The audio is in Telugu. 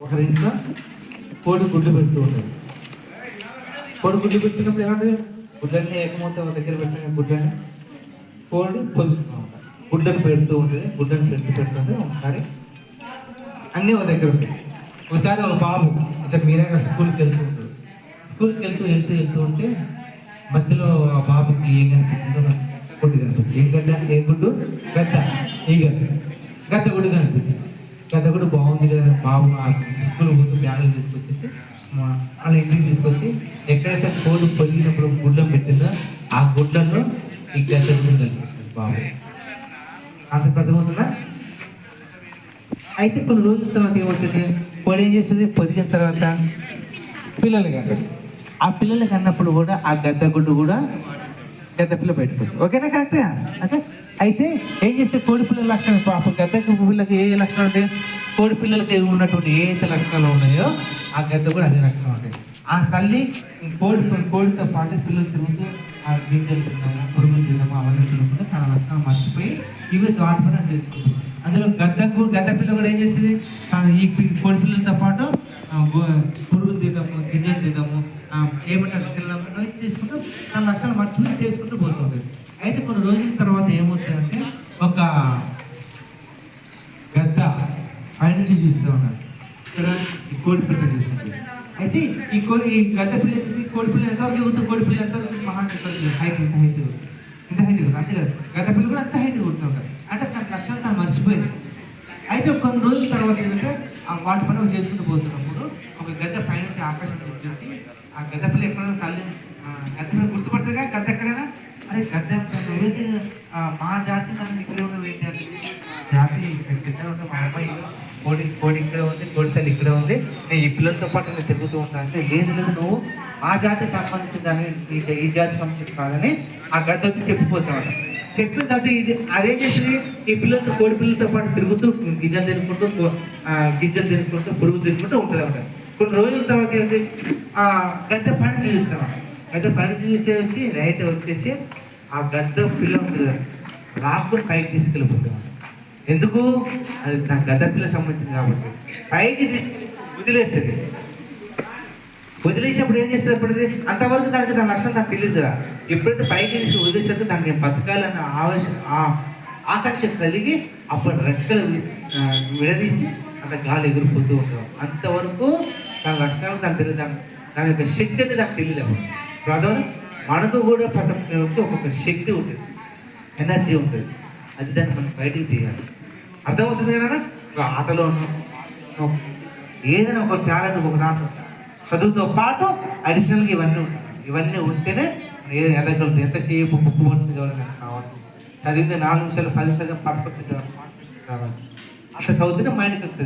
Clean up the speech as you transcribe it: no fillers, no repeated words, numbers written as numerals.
ఒకరి ఇంట్లో కోడి గుడ్లు పెడుతూ ఉంటుంది. కోడి గుడ్లు పెట్టినప్పుడు ఏమంటే గుడ్లన్నీ ఏకమవుతా దగ్గర పెట్టిన గుడ్లని కోడి పొదుపుతూ ఉంటాయి. గుడ్లను పెడుతూ ఉంటుంది. గుడ్లను పెడుతుంటే ఒకసారి అన్నీ ఒక దగ్గర ఉంటాయి. ఒకసారి ఒక బాబు ఒకసారి మీరేగా స్కూల్కి వెళ్తూ ఉంటాడు. స్కూల్కి వెళ్తూ ఉంటే మధ్యలో ఆ బాబుకి ఏం కనిపించిందో గుడ్డు కనిపిస్తుంది. ఏం గడ్డ ఏ గుడ్డు? గద్ద. ఈ గద్ద గుడ్డు కనిపిస్తుంది. గద్ద గుడ్డు బాగుంది కదా బాబు స్కూల్ పోతూ బ్యాగులు తీసుకొచ్చేసి వాళ్ళ ఇంటికి తీసుకొచ్చి ఎక్కడైతే కోడి పొదిగినప్పుడు గుడ్లను పెట్టిందో ఆ గుడ్లలో ఈ గద్ద గుడ్డు కనిపిస్తుంది బాబు. అంత అర్థమవుతుందా? అయితే కొన్ని రోజుల తర్వాత ఏమవుతుంది, కోడి ఏం చేస్తుంది, పొదిగిన తర్వాత పిల్లలు కన్నది. ఆ పిల్లలకి అన్నప్పుడు కూడా ఆ గద్ద గుడ్డు కూడా గద్ద పిల్ల బయటకు వస్తుంది. ఓకేనా? కరెక్ట్గా? ఓకే. అయితే ఏం చేస్తే కోడి పిల్లల లక్షణం పాపం గద్ద పిల్లలకి ఏ లక్షణాలు ఉంటాయి, కోడి పిల్లలకి ఉన్నటువంటి ఏ లక్షణాలు ఉన్నాయో ఆ గద్ద కూడా అదే లక్షణం ఉంటాయి. ఆ తల్లి కోడితో పాటు పిల్లలు తిరుగుతూ ఆ గింజలు తిన్నాము, పురుగులు తిన్నాము, అవన్నీ తినకుండా తన లక్షణాలు మర్చిపోయి ఇవి దాటిపైన చేసుకుంటుంది. అందులో గద్ద పిల్ల కూడా ఏం చేస్తుంది, ఈ కోడి పిల్లలతో పాటు పురుగులు తినము, గింజలు తినము, ఏమంటారు తినడం తీసుకుంటూ తన లక్షణాలు మర్చిపోయి చేసుకుంటూ పోతుంది. అయితే కొన్ని రోజుల తర్వాత ఏమవుతుందంటే ఒక గద్ద ఆయన నుంచి చూస్తూ ఉన్నారు ఇక్కడ ఈ కోడి పిల్ల చూసుకుంటుంది. అయితే ఈ గద్ద పిల్ల కోడి పిల్ల ఎంతవరకు ఎగురుతుంది, కోడి పిల్ల ఎంతవరకు మహా హైట్ ఇంత హైట్ అంతే కదా. గద్ద పిల్ల కూడా అంత హైట్ కొడుతూ ఉంటారు. అంటే తన లక్షణాలు తను మర్చిపోయింది. అయితే కొన్ని రోజుల తర్వాత ఏంటంటే ఆ వాటి పని చేసుకుంటూ పోతున్నప్పుడు ఒక గద్ద పైన ఆకాశం వచ్చేసి ఆ గద్ద పిల్ల ఎక్కడైనా తల్లి గద్ద పిల్ల గుర్తుపడుతుందిగా గద్ద ఎక్కడైనా, అరే గద్ద నువ్వేంటి మా జాతి దాన్ని ఇక్కడే ఉన్నవి ఏంటి అంటే జాతి గద్ద ఉంటే మా అమ్మాయి కోడి ఇక్కడ ఉంది, కోడి తల్లి ఇక్కడ ఉంది, నేను ఈ పిల్లలతో పాటు నేను తిరుగుతూ ఉంటాను అంటే లేదు నువ్వు మా జాతికి సంబంధించిన దాన్ని ఈ జాతి సంబంధించి కాదని ఆ గద్ద వచ్చి చెప్పిపోతామట. చెప్పిన తర్వాత అదేం చేస్తుంది, ఈ పిల్లలతో కోడి పిల్లలతో పాటు తిరుగుతూ గింజలు తినుకుంటూ పురుగు తినుకుంటూ ఉంటుంది అన్నమాట. కొన్ని రోజుల తర్వాత ఏంటి ఆ గద్ద పని చూపిస్తాం. గద్ద పని చూస్తే వచ్చి రైట్ వచ్చేసి ఆ గద్ద పిల్ల ఉంటుంది రాకుండా పైకి తీసుకెళ్ళిపోతాం. ఎందుకు? అది నా గద్ద పిల్ల సంబంధించింది కాబట్టి పైకి వదిలేస్తుంది. వదిలేసినప్పుడు ఏం చేస్తుంది, అప్పుడు అంతవరకు దానికి దాని లక్షణం నాకు తెలియదు కదా. ఎప్పుడైతే పైకి తీసి వదిలేసాక దాన్ని బతకాలన్న ఆకాంక్ష కలిగి అప్పుడు రెక్కలు విడదీసి అంత గాలి ఎగిరిపోతూ ఉంటాం. అంతవరకు తన లక్షణాలు దానికి తెలియదు, దాని యొక్క శక్తి అనేది నాకు తెలియలేము. ప్రధాన మనకు కూడా పథకంలో ఒక్కొక్క శక్తి ఉంటుంది, ఎనర్జీ ఉంటుంది. అది దాన్ని మనం బయటికి తీయాలి. అర్థమవుతుంది కదా. ఒక ఆటలోనూ ఏదైనా ఒక టాలెంట్ ఒక దాంట్లో చదువుతో పాటు అడిషనల్గా ఇవన్నీ ఉంటేనే ఎదగలుగుతుంది. ఎంతసేపు బుక్ పడుతుంది కావాలి, చదివింది 4 నిమిషాలు 10 నిమిషాలు పర్ఫెక్ట్ కావాలి. అట్లా చదివితేనే మైండ్కి వస్తుంది.